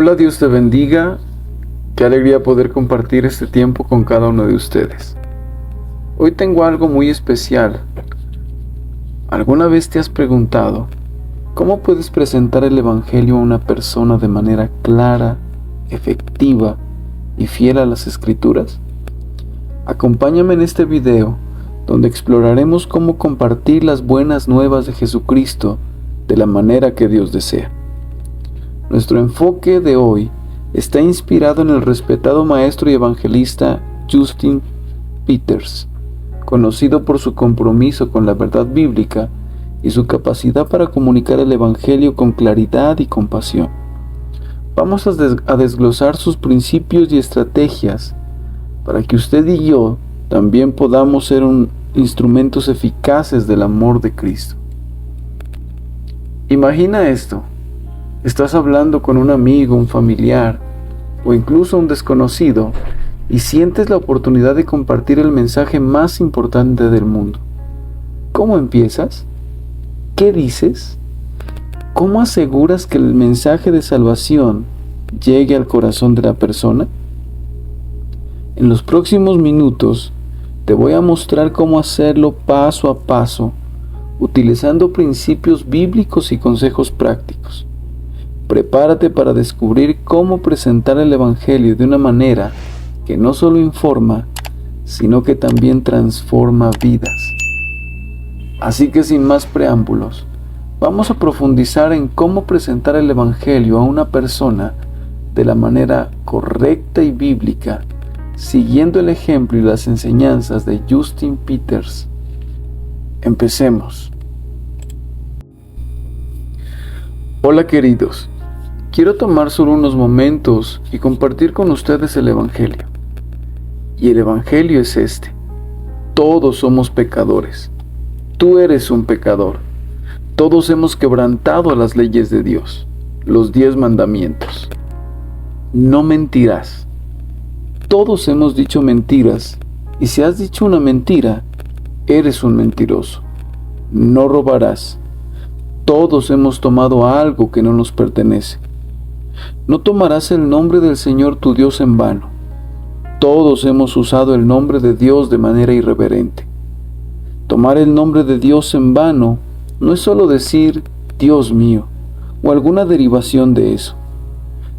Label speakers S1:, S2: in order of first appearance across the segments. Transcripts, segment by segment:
S1: Hola, Dios te bendiga. Qué alegría poder compartir este tiempo con cada uno de ustedes. Hoy tengo algo muy especial. ¿Alguna vez te has preguntado cómo puedes presentar el Evangelio a una persona de manera clara, efectiva y fiel a las Escrituras? Acompáñame en este video donde exploraremos cómo compartir las buenas nuevas de Jesucristo de la manera que Dios desea. Nuestro enfoque de hoy está inspirado en el respetado maestro y evangelista Justin Peters, conocido por su compromiso con la verdad bíblica y su capacidad para comunicar el Evangelio con claridad y compasión. Vamos a desglosar sus principios y estrategias para que usted y yo también podamos ser instrumentos eficaces del amor de Cristo. Imagina esto. Estás hablando con un amigo, un familiar o incluso un desconocido y sientes la oportunidad de compartir el mensaje más importante del mundo. ¿Cómo empiezas? ¿Qué dices? ¿Cómo aseguras que el mensaje de salvación llegue al corazón de la persona? En los próximos minutos te voy a mostrar cómo hacerlo paso a paso, utilizando principios bíblicos y consejos prácticos. Prepárate para descubrir cómo presentar el Evangelio de una manera que no solo informa, sino que también transforma vidas. Así que sin más preámbulos, vamos a profundizar en cómo presentar el Evangelio a una persona de la manera correcta y bíblica, siguiendo el ejemplo y las enseñanzas de Justin Peters. Empecemos. Hola queridos. Quiero tomar solo unos momentos y compartir con ustedes el Evangelio. Y el Evangelio es este. Todos somos pecadores. Tú eres un pecador. Todos hemos quebrantado las leyes de Dios, los 10 mandamientos. No mentirás. Todos hemos dicho mentiras, y si has dicho una mentira, eres un mentiroso. No robarás. Todos hemos tomado algo que no nos pertenece. No tomarás el nombre del Señor tu Dios en vano. Todos hemos usado el nombre de Dios de manera irreverente. Tomar el nombre de Dios en vano no es solo decir Dios mío o alguna derivación de eso.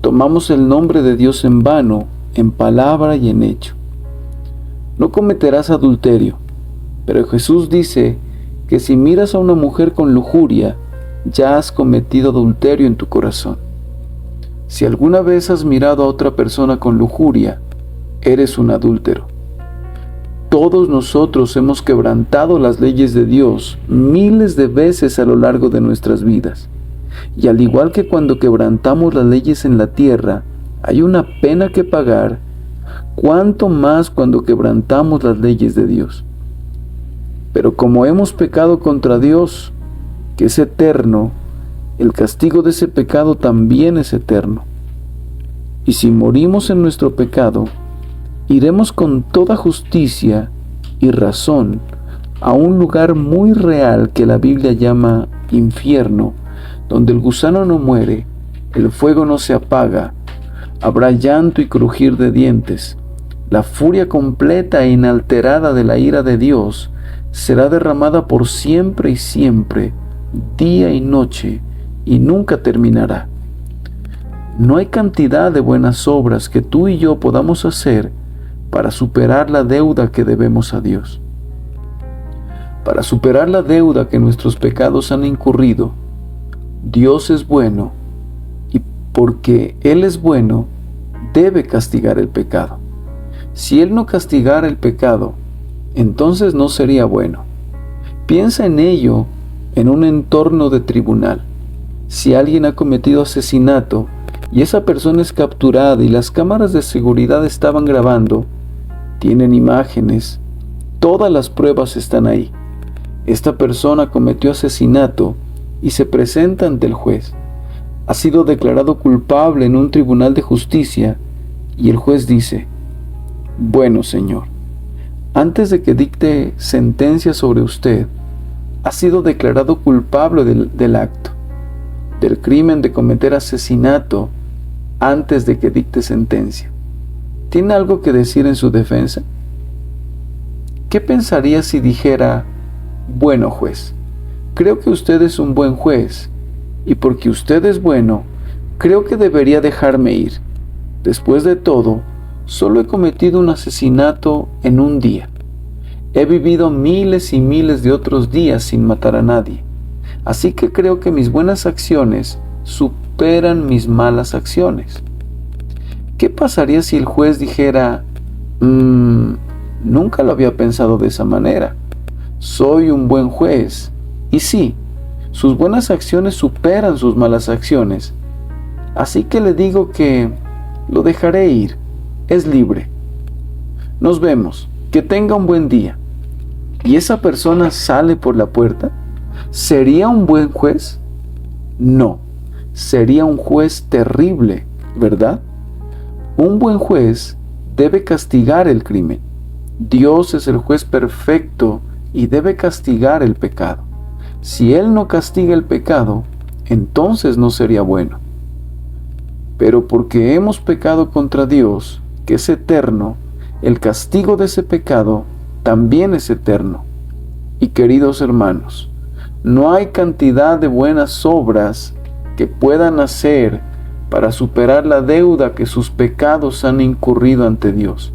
S1: Tomamos el nombre de Dios en vano en palabra y en hecho. No cometerás adulterio, pero Jesús dice que si miras a una mujer con lujuria, ya has cometido adulterio en tu corazón. Si alguna vez has mirado a otra persona con lujuria, eres un adúltero. Todos nosotros hemos quebrantado las leyes de Dios miles de veces a lo largo de nuestras vidas. Y al igual que cuando quebrantamos las leyes en la tierra, hay una pena que pagar, cuánto más cuando quebrantamos las leyes de Dios. Pero como hemos pecado contra Dios, que es eterno, el castigo de ese pecado también es eterno. Y si morimos en nuestro pecado, iremos con toda justicia y razón a un lugar muy real que la Biblia llama infierno, donde el gusano no muere, el fuego no se apaga, habrá llanto y crujir de dientes. La furia completa e inalterada de la ira de Dios será derramada por siempre y siempre, día y noche, y nunca terminará. No hay cantidad de buenas obras que tú y yo podamos hacer para superar la deuda que debemos a Dios. Para superar la deuda que nuestros pecados han incurrido, Dios es bueno, y porque Él es bueno, debe castigar el pecado. Si Él no castigara el pecado, entonces no sería bueno. Piensa en ello en un entorno de tribunal. Si alguien ha cometido asesinato y esa persona es capturada y las cámaras de seguridad estaban grabando, tienen imágenes, todas las pruebas están ahí. Esta persona cometió asesinato y se presenta ante el juez. Ha sido declarado culpable en un tribunal de justicia y el juez dice: bueno, señor, antes de que dicte sentencia sobre usted, ha sido declarado culpable del acto, del crimen de cometer asesinato antes de que dicte sentencia. ¿Tiene algo que decir en su defensa? ¿Qué pensaría si dijera: bueno, juez, creo que usted es un buen juez, y porque usted es bueno, creo que debería dejarme ir? Después de todo, solo he cometido un asesinato en un día. He vivido miles y miles de otros días sin matar a nadie. Así que creo que mis buenas acciones superan mis malas acciones. ¿Qué pasaría si el juez dijera: nunca lo había pensado de esa manera. Soy un buen juez. Y sí, sus buenas acciones superan sus malas acciones. Así que le digo que lo dejaré ir. Es libre. Nos vemos. Que tenga un buen día. ¿Y esa persona sale por la puerta? ¿Sería un buen juez? No. Sería un juez terrible, ¿verdad? Un buen juez debe castigar el crimen. Dios es el juez perfecto y debe castigar el pecado. Si Él no castiga el pecado, entonces no sería bueno. Pero porque hemos pecado contra Dios, que es eterno, el castigo de ese pecado también es eterno. Y queridos hermanos, no hay cantidad de buenas obras que puedan hacer para superar la deuda que sus pecados han incurrido ante Dios.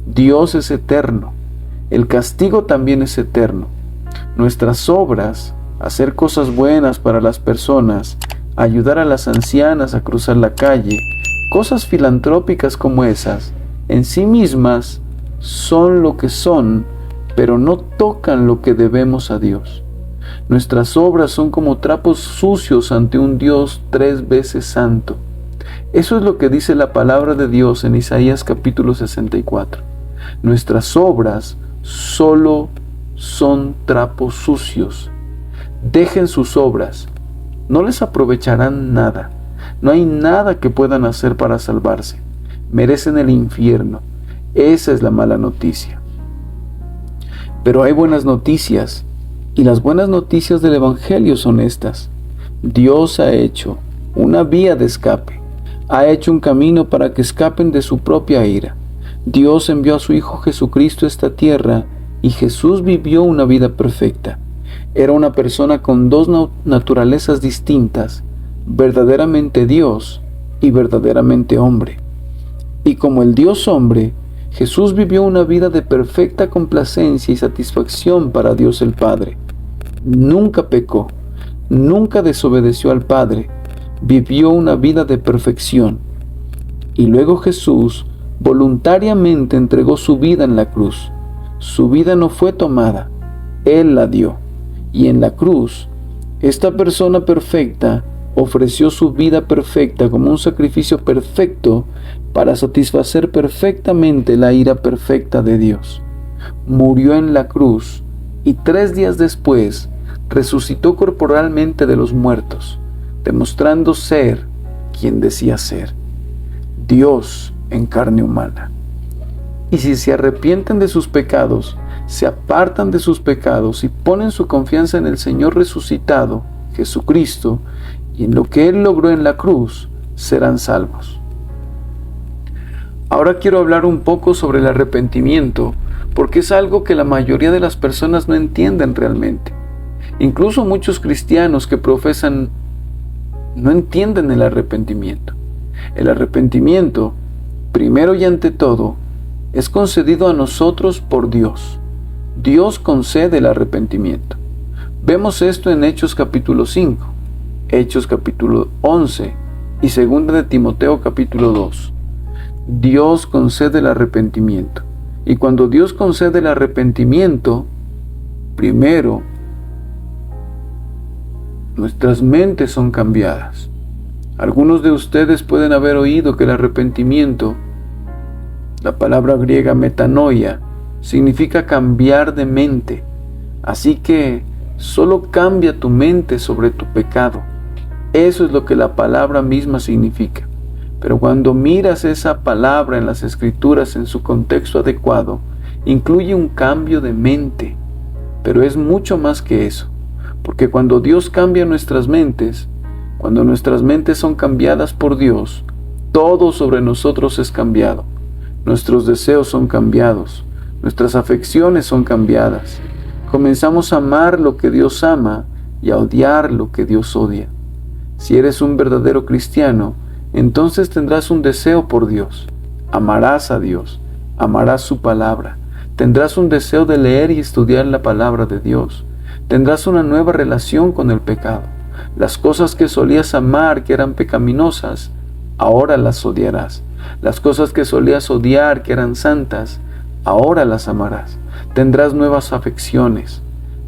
S1: Dios es eterno. El castigo también es eterno. Nuestras obras, hacer cosas buenas para las personas, ayudar a las ancianas a cruzar la calle, cosas filantrópicas como esas, en sí mismas son lo que son, pero no tocan lo que debemos a Dios. Nuestras obras son como trapos sucios ante un Dios 3 veces santo. Eso es lo que dice la palabra de Dios en Isaías capítulo 64. Nuestras obras solo son trapos sucios. Dejen sus obras. No les aprovecharán nada. No hay nada que puedan hacer para salvarse. Merecen el infierno. Esa es la mala noticia. Pero hay buenas noticias. Y las buenas noticias del Evangelio son estas. Dios ha hecho una vía de escape. Ha hecho un camino para que escapen de su propia ira. Dios envió a su Hijo Jesucristo a esta tierra y Jesús vivió una vida perfecta. Era una persona con dos naturalezas distintas, verdaderamente Dios y verdaderamente hombre. Y como el Dios hombre, Jesús vivió una vida de perfecta complacencia y satisfacción para Dios el Padre. Nunca pecó, nunca desobedeció al Padre, vivió una vida de perfección. Y luego Jesús voluntariamente entregó su vida en la cruz. Su vida no fue tomada, Él la dio. Y en la cruz, esta persona perfecta ofreció su vida perfecta como un sacrificio perfecto para satisfacer perfectamente la ira perfecta de Dios. Murió en la cruz y 3 días después resucitó corporalmente de los muertos, demostrando ser quien decía ser, Dios en carne humana. Y si se arrepienten de sus pecados, se apartan de sus pecados y ponen su confianza en el Señor resucitado, Jesucristo, y en lo que Él logró en la cruz, serán salvos. Ahora quiero hablar un poco sobre el arrepentimiento, porque es algo que la mayoría de las personas no entienden realmente. Incluso muchos cristianos que profesan no entienden el arrepentimiento. El arrepentimiento, primero y ante todo, es concedido a nosotros por Dios. Dios concede el arrepentimiento. Vemos esto en Hechos capítulo 5, Hechos capítulo 11 y 2 de Timoteo capítulo 2. Dios concede el arrepentimiento. Y cuando Dios concede el arrepentimiento, primero, nuestras mentes son cambiadas. Algunos de ustedes pueden haber oído que el arrepentimiento, la palabra griega metanoia, significa cambiar de mente. Así que solo cambia tu mente sobre tu pecado. Eso es lo que la palabra misma significa. Pero cuando miras esa palabra en las Escrituras en su contexto adecuado, incluye un cambio de mente. Pero es mucho más que eso. Porque cuando Dios cambia nuestras mentes, cuando nuestras mentes son cambiadas por Dios, todo sobre nosotros es cambiado. Nuestros deseos son cambiados, nuestras afecciones son cambiadas. Comenzamos a amar lo que Dios ama y a odiar lo que Dios odia. Si eres un verdadero cristiano, entonces tendrás un deseo por Dios. Amarás a Dios, amarás su palabra. Tendrás un deseo de leer y estudiar la palabra de Dios. Tendrás una nueva relación con el pecado. Las cosas que solías amar, que eran pecaminosas, ahora las odiarás. Las cosas que solías odiar, que eran santas, ahora las amarás. Tendrás nuevas afecciones.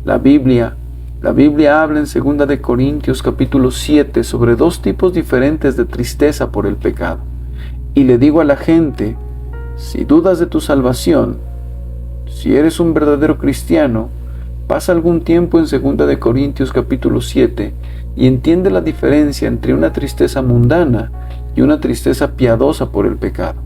S1: La Biblia habla en 2 de Corintios capítulo 7 sobre dos tipos diferentes de tristeza por el pecado. Y le digo a la gente, si dudas de tu salvación, si eres un verdadero cristiano, pasa algún tiempo en 2 de Corintios capítulo 7 y entiende la diferencia entre una tristeza mundana y una tristeza piadosa por el pecado.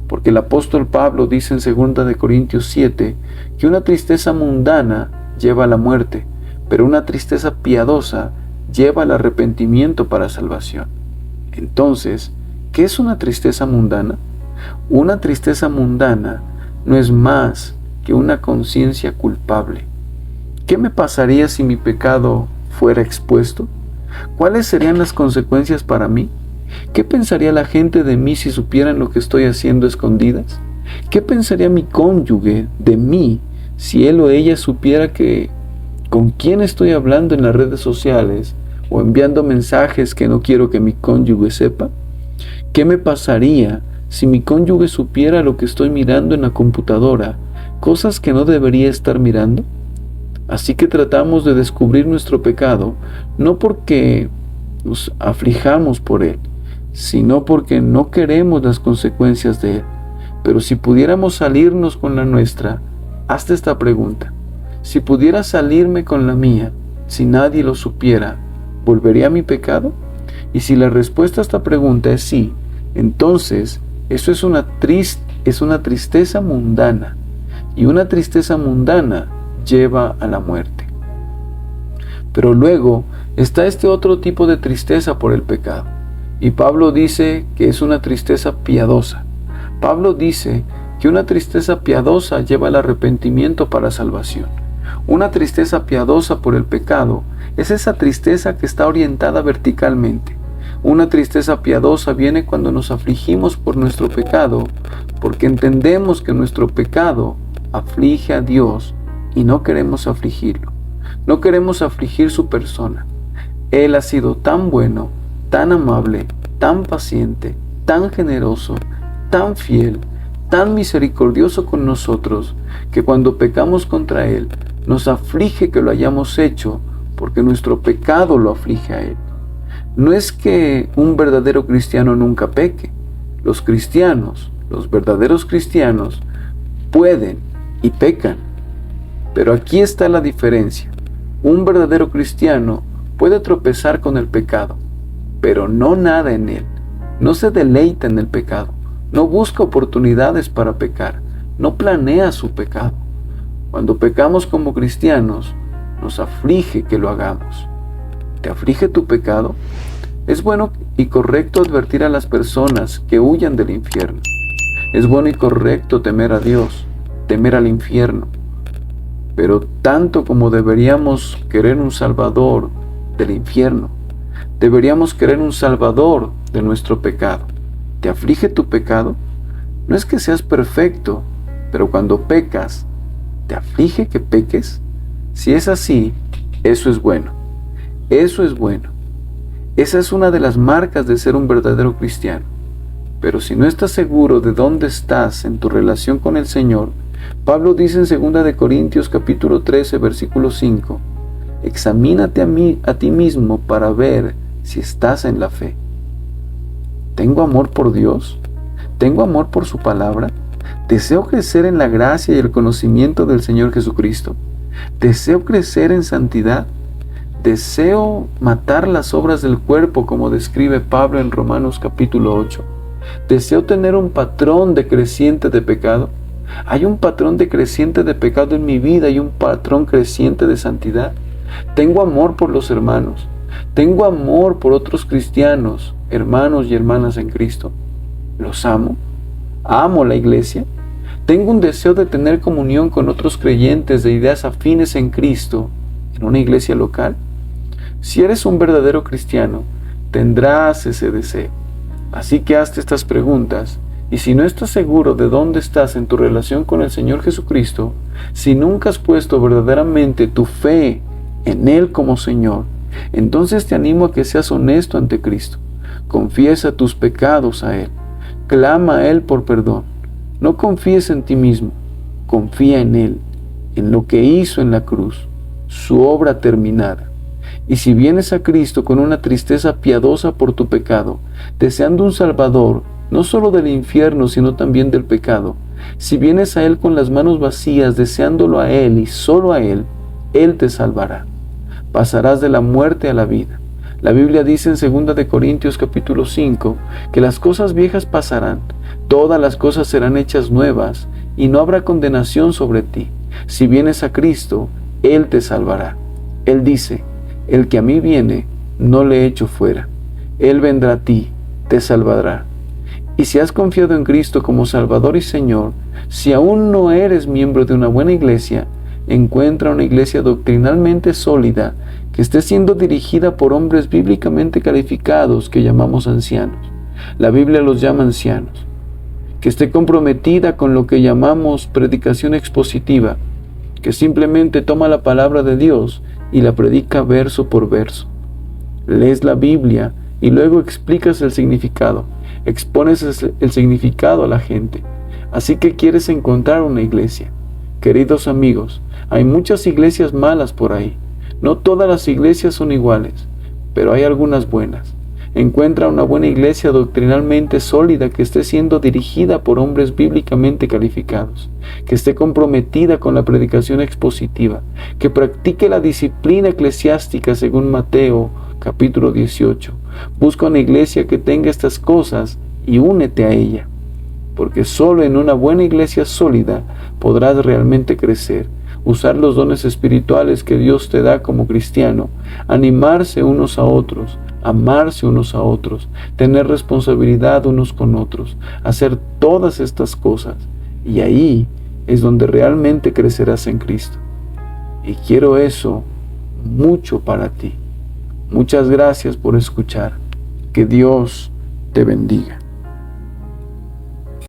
S1: Porque el apóstol Pablo dice en 2 de Corintios 7 que una tristeza mundana lleva a la muerte, pero una tristeza piadosa lleva al arrepentimiento para salvación. Entonces, ¿qué es una tristeza mundana? Una tristeza mundana no es más que una conciencia culpable. ¿Qué me pasaría si mi pecado fuera expuesto? ¿Cuáles serían las consecuencias para mí? ¿Qué pensaría la gente de mí si supieran lo que estoy haciendo a escondidas? ¿Qué pensaría mi cónyuge de mí si él o ella supiera con quién estoy hablando en las redes sociales o enviando mensajes que no quiero que mi cónyuge sepa? ¿Qué me pasaría si mi cónyuge supiera lo que estoy mirando en la computadora, cosas que no debería estar mirando? Así que tratamos de descubrir nuestro pecado, no porque nos aflijamos por él, sino porque no queremos las consecuencias de él. Pero si pudiéramos salirnos con la nuestra, hazte esta pregunta. Si pudiera salirme con la mía, si nadie lo supiera, ¿volvería a mi pecado? Y si la respuesta a esta pregunta es sí, entonces eso es una tristeza mundana. Y una tristeza mundana lleva a la muerte. Pero luego está este otro tipo de tristeza por el pecado. Y Pablo dice que es una tristeza piadosa. Pablo dice que una tristeza piadosa lleva al arrepentimiento para salvación. Una tristeza piadosa por el pecado es esa tristeza que está orientada verticalmente. Una tristeza piadosa viene cuando nos afligimos por nuestro pecado, porque entendemos que nuestro pecado aflige a Dios y no queremos afligirlo. No queremos afligir su persona. Él ha sido tan bueno, tan amable, tan paciente, tan generoso, tan fiel, tan misericordioso con nosotros, que cuando pecamos contra Él, nos aflige que lo hayamos hecho, porque nuestro pecado lo aflige a Él. No es que un verdadero cristiano nunca peque. Los cristianos, los verdaderos cristianos, pueden y pecan. Pero aquí está la diferencia. Un verdadero cristiano puede tropezar con el pecado, pero no nada en él. No se deleita en el pecado. No busca oportunidades para pecar. No planea su pecado. Cuando pecamos como cristianos, nos aflige que lo hagamos. ¿Te aflige tu pecado? Es bueno y correcto advertir a las personas que huyan del infierno. Es bueno y correcto temer a Dios, temer al infierno. Pero tanto como deberíamos querer un Salvador del infierno, deberíamos querer un Salvador de nuestro pecado. ¿Te aflige tu pecado? No es que seas perfecto, pero cuando pecas, ¿te aflige que peques? Si es así, eso es bueno. Eso es bueno. Esa es una de las marcas de ser un verdadero cristiano. Pero si no estás seguro de dónde estás en tu relación con el Señor, Pablo dice en 2 de Corintios capítulo 13, versículo 5, examínate a ti mismo para ver si estás en la fe. ¿Tengo amor por Dios? ¿Tengo amor por su palabra? ¿Deseo crecer en la gracia y el conocimiento del Señor Jesucristo? ¿Deseo crecer en santidad? ¿Deseo matar las obras del cuerpo como describe Pablo en Romanos capítulo 8? ¿Deseo tener un patrón decreciente de pecado? ¿Hay un patrón decreciente de pecado en mi vida y un patrón creciente de santidad? ¿Tengo amor por los hermanos? ¿Tengo amor por otros cristianos, hermanos y hermanas en Cristo? Los amo. Amo la iglesia. Tengo un deseo de tener comunión con otros creyentes de ideas afines en Cristo en una iglesia local. Si eres un verdadero cristiano, tendrás ese deseo. Así que hazte estas preguntas, y si no estás seguro de dónde estás en tu relación con el Señor Jesucristo, si nunca has puesto verdaderamente tu fe en Él como Señor, entonces te animo a que seas honesto ante Cristo. Confiesa tus pecados a Él. Clama a Él por perdón. No confíes en ti mismo. Confía en Él, en lo que hizo en la cruz, su obra terminada. Y si vienes a Cristo con una tristeza piadosa por tu pecado, deseando un Salvador, no solo del infierno, sino también del pecado, si vienes a Él con las manos vacías, deseándolo a Él y solo a Él, Él te salvará. Pasarás de la muerte a la vida. La Biblia dice en 2 Corintios capítulo 5 que las cosas viejas pasarán, todas las cosas serán hechas nuevas y no habrá condenación sobre ti. Si vienes a Cristo, Él te salvará. Él dice: el que a mí viene, no le echo fuera. Él vendrá a ti, te salvará. Y si has confiado en Cristo como Salvador y Señor, si aún no eres miembro de una buena iglesia, encuentra una iglesia doctrinalmente sólida que esté siendo dirigida por hombres bíblicamente calificados que llamamos ancianos. La Biblia los llama ancianos. Que esté comprometida con lo que llamamos predicación expositiva, que simplemente toma la palabra de Dios y la predica verso por verso. Lees la Biblia y luego explicas el significado, expones el significado a la gente. Así que quieres encontrar una iglesia. Queridos amigos, hay muchas iglesias malas por ahí. No todas las iglesias son iguales, pero hay algunas buenas. Encuentra una buena iglesia doctrinalmente sólida que esté siendo dirigida por hombres bíblicamente calificados, que esté comprometida con la predicación expositiva, que practique la disciplina eclesiástica según Mateo capítulo 18. Busca una iglesia que tenga estas cosas y únete a ella, porque solo en una buena iglesia sólida podrás realmente crecer, usar los dones espirituales que Dios te da como cristiano, animarse unos a otros, amarse unos a otros, tener responsabilidad unos con otros, hacer todas estas cosas. Y ahí es donde realmente crecerás en Cristo. Y quiero eso mucho para ti. Muchas gracias por escuchar. Que Dios te bendiga.